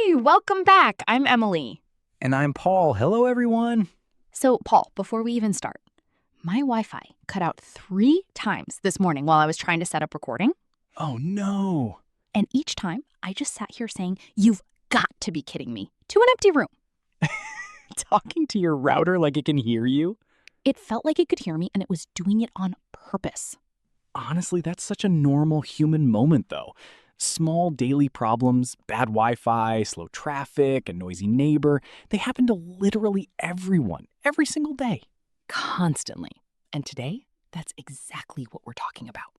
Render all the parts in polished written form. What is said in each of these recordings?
Hey, welcome back. I'm Emily. And I'm Paul. Hello, everyone. So, Paul, before we even start, my Wi-Fi cut out 3 times this morning while I was trying to set up recording. Oh, no. And each time, I just sat here saying, "You've got to be kidding me," to an empty room. Talking to your router like it can hear you? It felt like it could hear me, and it was doing it on purpose. Honestly, that's such a normal human moment, though. Small daily problems, bad Wi-Fi, slow traffic, a noisy neighbor, they happen to literally everyone, every single day. Constantly. And today, that's exactly what we're talking about.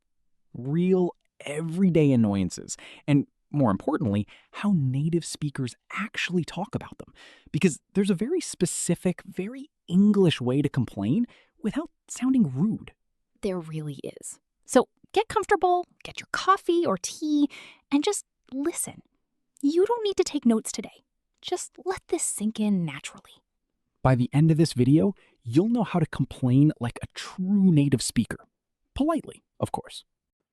Real, everyday annoyances. And more importantly, how native speakers actually talk about them. Because there's a very specific, very English way to complain without sounding rude. There really is. So get comfortable, get your coffee or tea, and just listen. You don't need to take notes today. Just let this sink in naturally. By the end of this video, you'll know how to complain like a true native speaker. Politely, of course.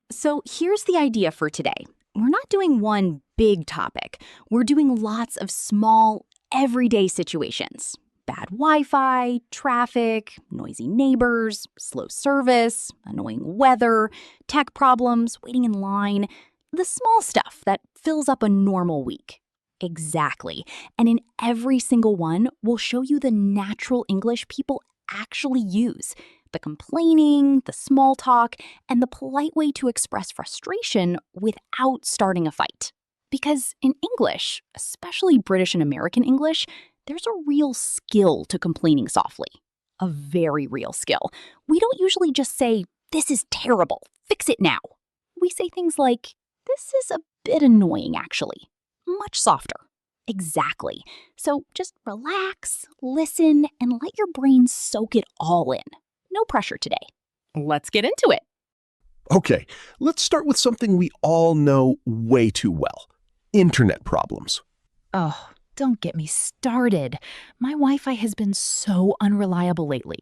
So here's the idea for today. We're not doing one big topic. We're doing lots of small, everyday situations. Bad Wi-Fi, traffic, noisy neighbors, slow service, annoying weather, tech problems, waiting in line, the small stuff that fills up a normal week. Exactly. And in every single one, we'll show you the natural English people actually use. The complaining, the small talk, and the polite way to express frustration without starting a fight. Because in English, especially British and American English, there's a real skill to complaining softly. A very real skill. We don't usually just say, "This is terrible, fix it now." We say things like, "This is a bit annoying, actually." Much softer. Exactly. So just relax, listen, and let your brain soak it all in. No pressure today. Let's get into it. Okay, let's start with something we all know way too well. Internet problems. Oh, don't get me started. My Wi-Fi has been so unreliable lately.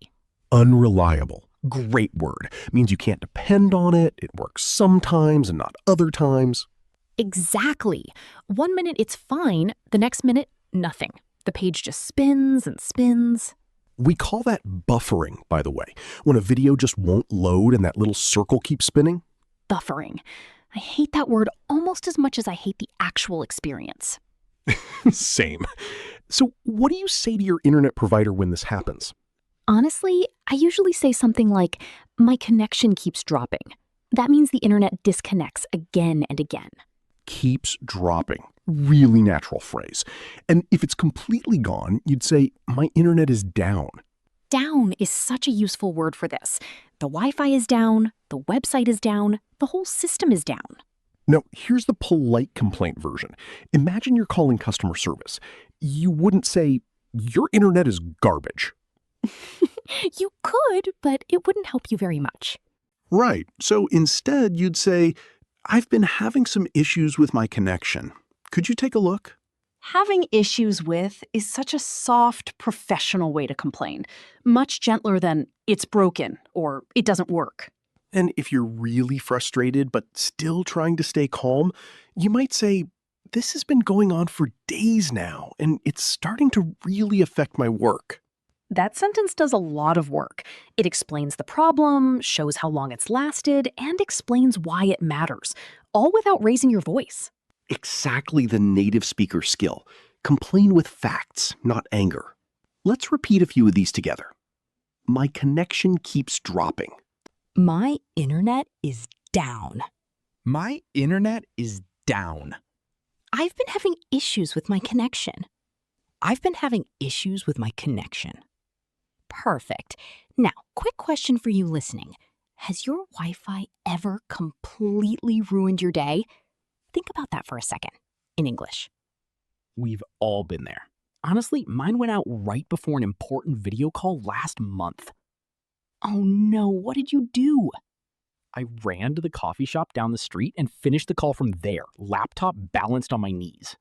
Unreliable. Great word. Means you can't depend on it. It works sometimes and not other times. Exactly. 1 minute it's fine, the next minute, nothing. The page just spins and spins. We call that buffering, by the way, when a video just won't load and that little circle keeps spinning. Buffering. I hate that word almost as much as I hate the actual experience. Same. So what do you say to your internet provider when this happens? Honestly, I usually say something like, "My connection keeps dropping." That means the internet disconnects again and again. Keeps dropping. Really natural phrase. And if it's completely gone, you'd say, "My internet is down." Down is such a useful word for this. The Wi-Fi is down, the website is down, the whole system is down. Now, here's the polite complaint version. Imagine you're calling customer service. You wouldn't say, "Your internet is garbage." You could, but it wouldn't help you very much. Right. So instead, you'd say, "I've been having some issues with my connection. Could you take a look?" Having issues with is such a soft, professional way to complain. Much gentler than "it's broken" or "it doesn't work." And if you're really frustrated but still trying to stay calm, you might say, "This has been going on for days now, and it's starting to really affect my work." That sentence does a lot of work. It explains the problem, shows how long it's lasted, and explains why it matters, all without raising your voice. Exactly the native speaker skill. Complain with facts, not anger. Let's repeat a few of these together. My connection keeps dropping. My internet is down. My internet is down. I've been having issues with my connection. I've been having issues with my connection. Perfect. Now, quick question for you listening. Has your Wi-Fi ever completely ruined your day? Think about that for a second, in English. We've all been there. Honestly, mine went out right before an important video call last month. Oh no, what did you do? I ran to the coffee shop down the street and finished the call from there, laptop balanced on my knees.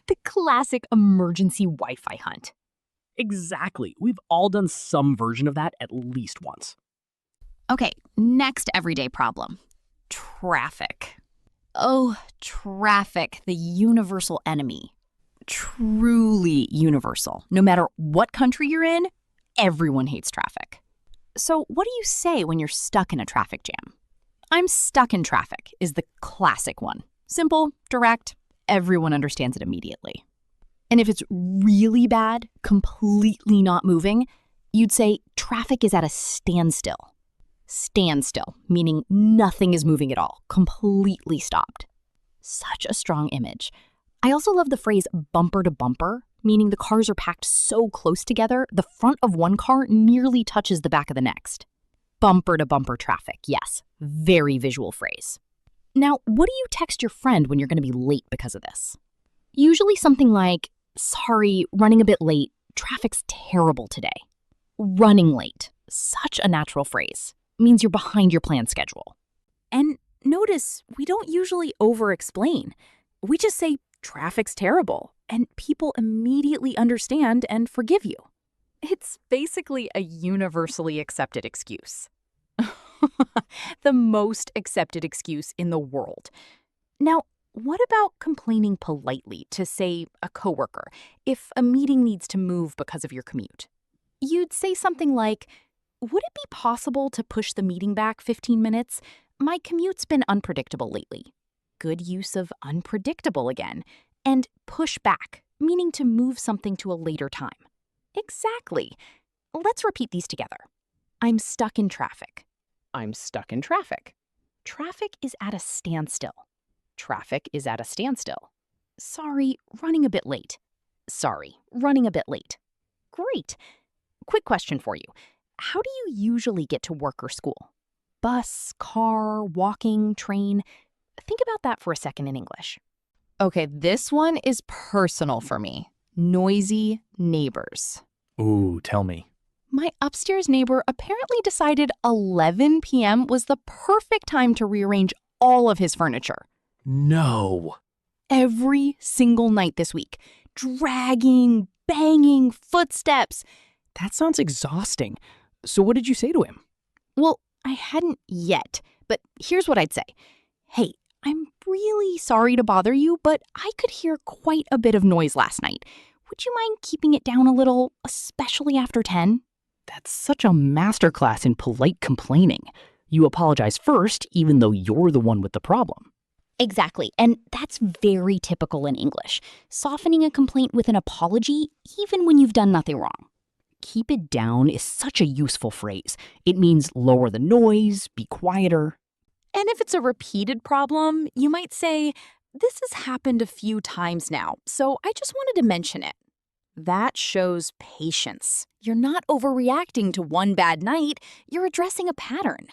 The classic emergency Wi-Fi hunt. Exactly. We've all done some version of that at least once. Okay, next everyday problem. Traffic. Oh, traffic, the universal enemy. Truly universal. No matter what country you're in, everyone hates traffic. So what do you say when you're stuck in a traffic jam? I'm stuck in traffic is the classic one. Simple, direct, everyone understands it immediately. And if it's really bad, completely not moving, you'd say traffic is at a standstill. Standstill, meaning nothing is moving at all, completely stopped. Such a strong image. I also love the phrase bumper to bumper, meaning the cars are packed so close together, the front of one car nearly touches the back of the next. Bumper to bumper traffic, yes, very visual phrase. Now, what do you text your friend when you're going to be late because of this? Usually something like, sorry, running a bit late, traffic's terrible today. Running late, such a natural phrase, means you're behind your planned schedule. And notice, we don't usually over-explain. We just say, traffic's terrible, and people immediately understand and forgive you. It's basically a universally accepted excuse. The most accepted excuse in the world. Now, what about complaining politely to, say, a coworker if a meeting needs to move because of your commute? You'd say something like, would it be possible to push the meeting back 15 minutes? My commute's been unpredictable lately. Good use of unpredictable again. And push back, meaning to move something to a later time. Exactly. Let's repeat these together. I'm stuck in traffic. I'm stuck in traffic. Traffic is at a standstill. Traffic is at a standstill. Sorry, running a bit late. Sorry, running a bit late. Great. Quick question for you. How do you usually get to work or school? Bus, car, walking, train? Think about that for a second in English. Okay, this one is personal for me. Noisy neighbors. Ooh, tell me. My upstairs neighbor apparently decided 11 p.m. was the perfect time to rearrange all of his furniture. No. Every single night this week. Dragging, banging, footsteps. That sounds exhausting. So what did you say to him? Well, I hadn't yet, but here's what I'd say. Hey, I'm really sorry to bother you, but I could hear quite a bit of noise last night. Would you mind keeping it down a little, especially after 10? That's such a masterclass in polite complaining. You apologize first, even though you're the one with the problem. Exactly, and that's very typical in English. Softening a complaint with an apology, even when you've done nothing wrong. Keep it down is such a useful phrase. It means lower the noise, be quieter. And if it's a repeated problem, you might say, this has happened a few times now, so I just wanted to mention it. That shows patience. You're not overreacting to one bad night, you're addressing a pattern.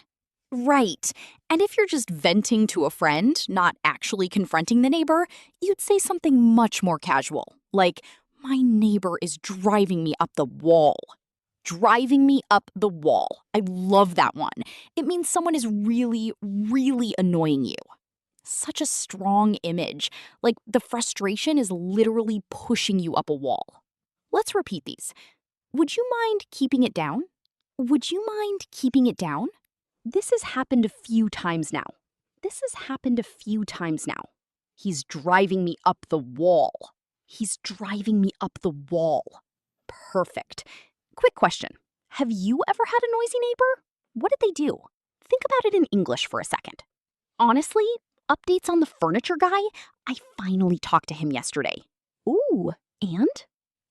Right. And if you're just venting to a friend, not actually confronting the neighbor, you'd say something much more casual, like, my neighbor is driving me up the wall. Driving me up the wall. I love that one. It means someone is really, really annoying you. Such a strong image. Like the frustration is literally pushing you up a wall. Let's repeat these. Would you mind keeping it down? Would you mind keeping it down? This has happened a few times now. This has happened a few times now. He's driving me up the wall. He's driving me up the wall. Perfect. Quick question. Have you ever had a noisy neighbor? What did they do? Think about it in English for a second. Honestly, updates on the furniture guy? I finally talked to him yesterday. Ooh, and?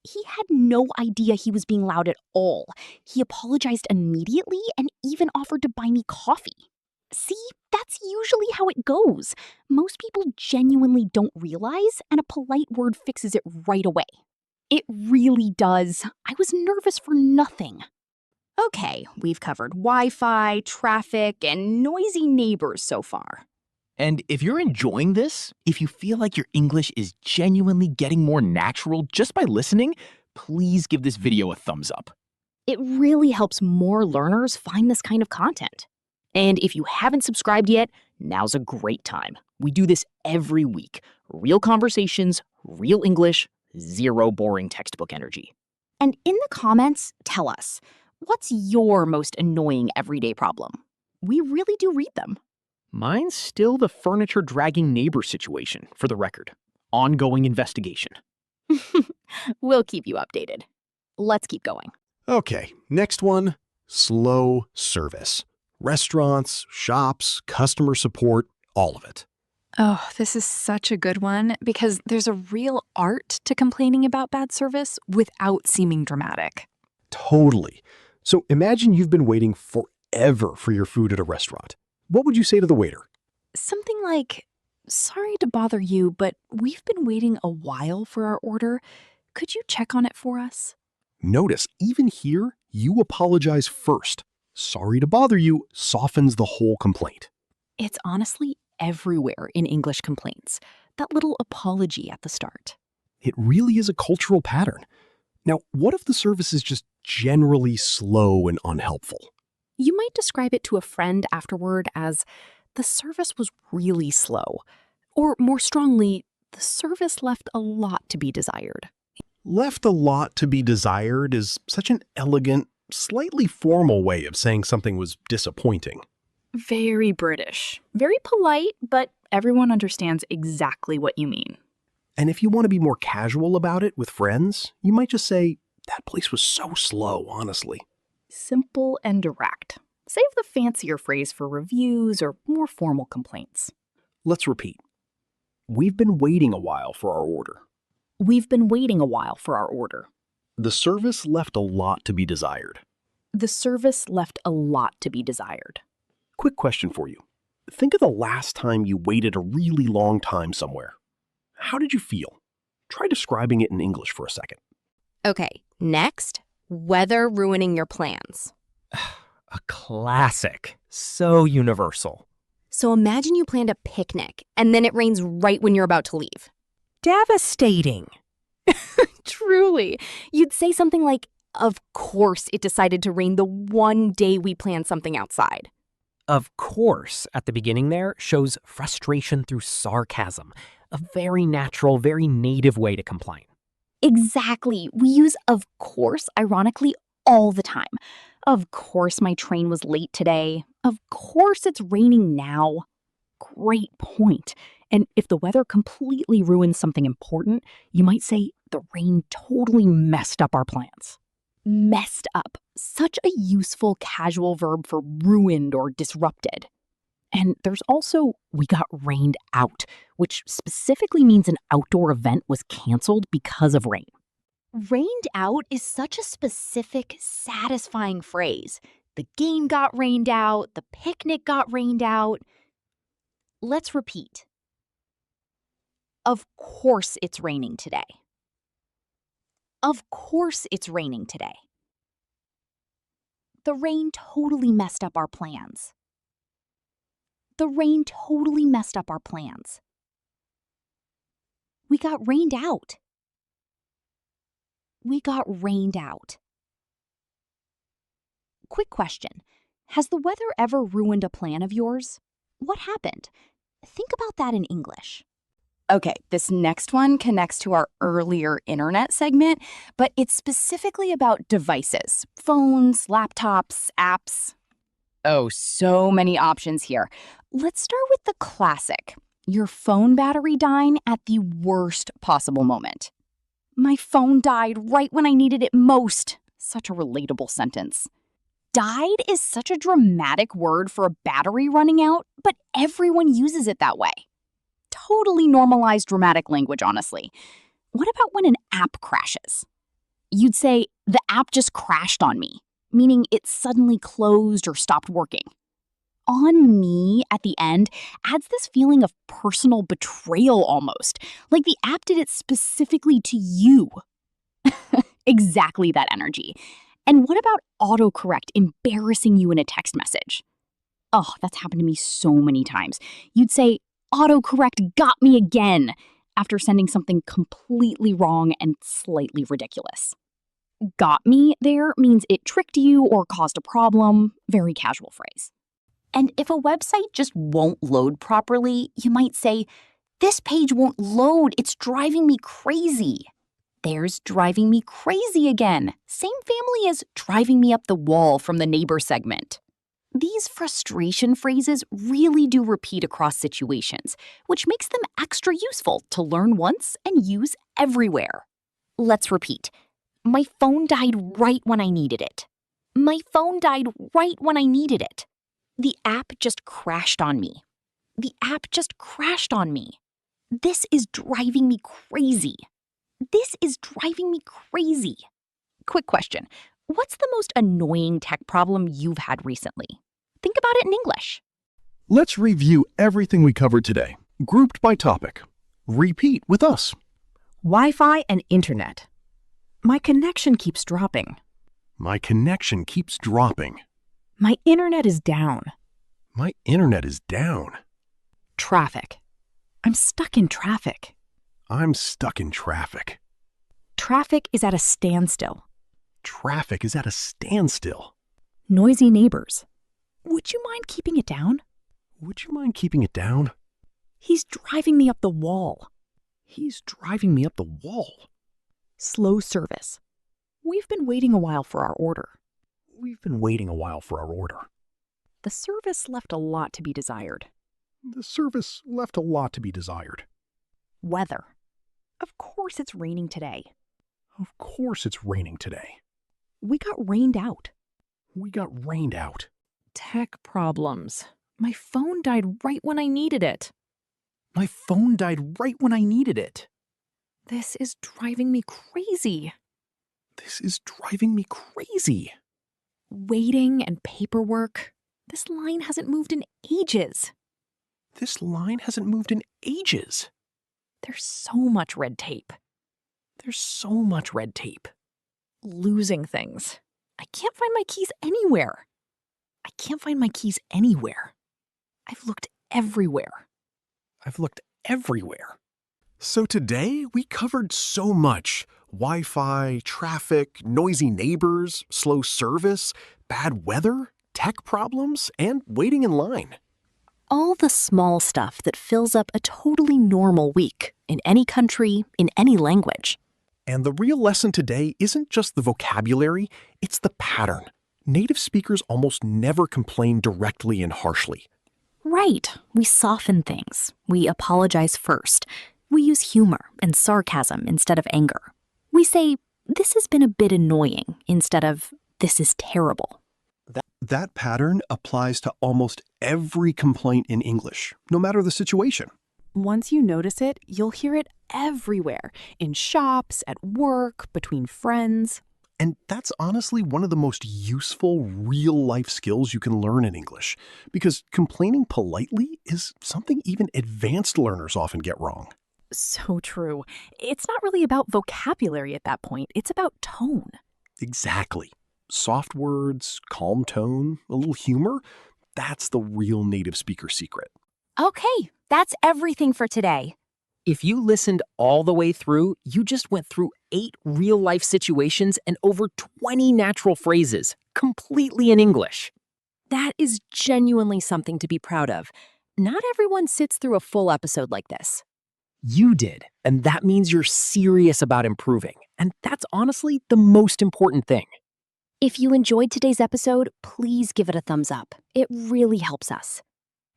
He had no idea he was being loud at all. He apologized immediately and even offered to buy me coffee. See, that's usually how it goes. Most people genuinely don't realize, and a polite word fixes it right away. It really does. I was nervous for nothing. Okay, we've covered Wi-Fi, traffic, and noisy neighbors so far. And if you're enjoying this, if you feel like your English is genuinely getting more natural just by listening, please give this video a thumbs up. It really helps more learners find this kind of content. And if you haven't subscribed yet, now's a great time. We do this every week. Real conversations, real English, zero boring textbook energy. And in the comments, tell us, what's your most annoying everyday problem? We really do read them. Mine's still the furniture dragging neighbor situation, for the record. Ongoing investigation. We'll keep you updated. Let's keep going. Okay, next one, slow service. Restaurants, shops, customer support, all of it. Oh, this is such a good one because there's a real art to complaining about bad service without seeming dramatic. Totally. So imagine you've been waiting forever for your food at a restaurant. What would you say to the waiter? Something like, "Sorry to bother you, but we've been waiting a while for our order. Could you check on it for us?" Notice, even here, you apologize first. Sorry to bother you softens the whole complaint. It's honestly everywhere in English complaints. That little apology at the start. It really is a cultural pattern. Now, what if the service is just generally slow and unhelpful? You might describe it to a friend afterward as, "The service was really slow." Or more strongly, "The service left a lot to be desired." Left a lot to be desired is such an elegant, slightly formal way of saying something was disappointing. Very British. Very polite, but everyone understands exactly what you mean. And if you want to be more casual about it with friends, you might just say, "That place was so slow, honestly." Simple and direct. Save the fancier phrase for reviews or more formal complaints. Let's repeat. We've been waiting a while for our order. We've been waiting a while for our order. The service left a lot to be desired. The service left a lot to be desired. Quick question for you. Think of the last time you waited a really long time somewhere. How did you feel? Try describing it in English for a second. Okay, next, weather ruining your plans. A classic. So universal. So imagine you planned a picnic and then it rains right when you're about to leave. Devastating. Truly. You'd say something like, "Of course it decided to rain the one day we planned something outside." Of course, at the beginning there shows frustration through sarcasm. A very natural, very native way to complain. Exactly. We use "of course" ironically all the time. Of course my train was late today. Of course it's raining now. Great point. And if the weather completely ruins something important, you might say, "The rain totally messed up our plans." Messed up. Such a useful casual verb for ruined or disrupted. And there's also, "we got rained out," which specifically means an outdoor event was canceled because of rain. Rained out is such a specific, satisfying phrase. The game got rained out, the picnic got rained out. Let's repeat. Of course it's raining today. Of course it's raining today. The rain totally messed up our plans. The rain totally messed up our plans. We got rained out. We got rained out. Quick question. Has the weather ever ruined a plan of yours? What happened? Think about that in English. Okay, this next one connects to our earlier internet segment, but it's specifically about devices, phones, laptops, apps. Oh, so many options here. Let's start with the classic. Your phone battery dying at the worst possible moment. My phone died right when I needed it most. Such a relatable sentence. Died is such a dramatic word for a battery running out, but everyone uses it that way. Totally normalized dramatic language, honestly. What about when an app crashes? You'd say, "The app just crashed on me," meaning it suddenly closed or stopped working. "On me" at the end adds this feeling of personal betrayal almost, like the app did it specifically to you. Exactly that energy. And what about autocorrect embarrassing you in a text message? Oh, that's happened to me so many times. You'd say, "Autocorrect got me again," after sending something completely wrong and slightly ridiculous. Got me there means it tricked you or caused a problem. Very casual phrase. And if a website just won't load properly, you might say, "This page won't load, it's driving me crazy." There's "driving me crazy" again. Same family as "driving me up the wall" from the neighbor segment. These frustration phrases really do repeat across situations, which makes them extra useful to learn once and use everywhere. Let's repeat. My phone died right when I needed it. My phone died right when I needed it. The app just crashed on me. The app just crashed on me. This is driving me crazy. This is driving me crazy. Quick question. What's the most annoying tech problem you've had recently? Think about it in English. Let's review everything we covered today, grouped by topic. Repeat with us. Wi-Fi and internet. My connection keeps dropping. My connection keeps dropping. My internet is down. My internet is down. Traffic. I'm stuck in traffic. I'm stuck in traffic. Traffic is at a standstill. Traffic is at a standstill. Noisy neighbors. Would you mind keeping it down? Would you mind keeping it down? He's driving me up the wall. He's driving me up the wall. Slow service. We've been waiting a while for our order. We've been waiting a while for our order. The service left a lot to be desired. The service left a lot to be desired. Weather. Of course it's raining today. Of course it's raining today. We got rained out. We got rained out. Tech problems. My phone died right when I needed it. My phone died right when I needed it. This is driving me crazy. This is driving me crazy. Waiting and paperwork. This line hasn't moved in ages. This line hasn't moved in ages. There's so much red tape. There's so much red tape. Losing things. I can't find my keys anywhere. I can't find my keys anywhere. I've looked everywhere. I've looked everywhere. So today we covered so much. Wi-Fi, traffic, noisy neighbors, slow service, bad weather, tech problems, and waiting in line. All the small stuff that fills up a totally normal week in any country, in any language. And the real lesson today isn't just the vocabulary, it's the pattern. Native speakers almost never complain directly and harshly. Right. We soften things. We apologize first. We use humor and sarcasm instead of anger. We say, "This has been a bit annoying," instead of, "This is terrible." That pattern applies to almost every complaint in English, no matter the situation. Once you notice it, you'll hear it everywhere, in shops, at work, between friends. And that's honestly one of the most useful real-life skills you can learn in English, because complaining politely is something even advanced learners often get wrong. So true. It's not really about vocabulary at that point. It's about tone. Exactly. Soft words, calm tone, a little humor, that's the real native speaker secret. Okay, that's everything for today. If you listened all the way through, you just went through 8 real-life situations and over 20 natural phrases, completely in English. That is genuinely something to be proud of. Not everyone sits through a full episode like this. You did, and that means you're serious about improving. And that's honestly the most important thing. If you enjoyed today's episode, please give it a thumbs up. It really helps us.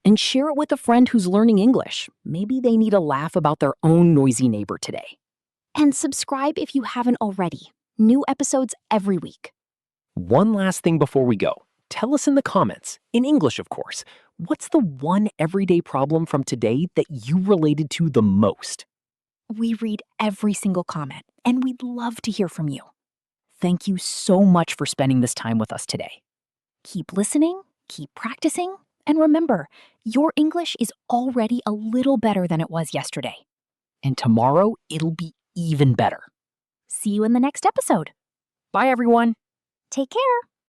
And share it with a friend who's learning English. Maybe they need a laugh about their own noisy neighbor today. And subscribe if you haven't already. New episodes every week. One last thing before we go. Tell us in the comments, in English of course, what's the one everyday problem from today that you related to the most? We read every single comment, and we'd love to hear from you. Thank you so much for spending this time with us today. Keep listening, keep practicing, and remember, your English is already a little better than it was yesterday. And tomorrow, it'll be even better. See you in the next episode. Bye, everyone. Take care.